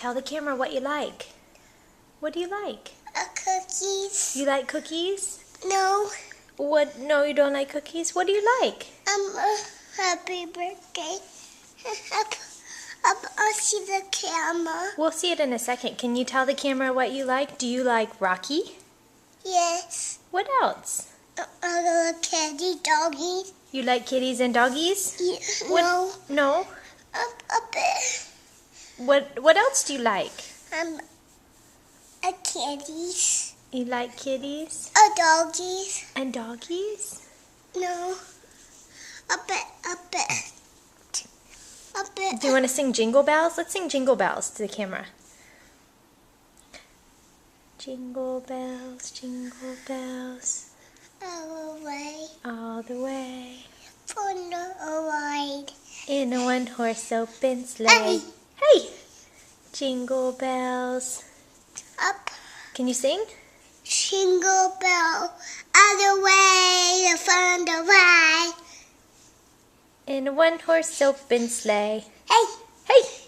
Tell the camera what you like. What do you like? Cookies. You like cookies? No. What? No, you don't like cookies? What do you like? Happy birthday. I'll see the camera. We'll see it in a second. Can you tell the camera what you like? Do you like Rocky? Yes. What else? A little kitty doggy. You like kitties and doggies? Yeah, What? no. No? A bit. What else do you like? A kitties. You like kitties? A doggies. And doggies? No. A bit. Do you want to sing Jingle Bells? Let's sing Jingle Bells to the camera. Jingle bells, jingle bells, All the way. all the way. For a ride. In a one-horse open sleigh. Hey. Hey! Jingle bells. Up. Can you sing? Jingle bell. All the way. The fun to ride. In a one-horse open sleigh. Hey. Hey!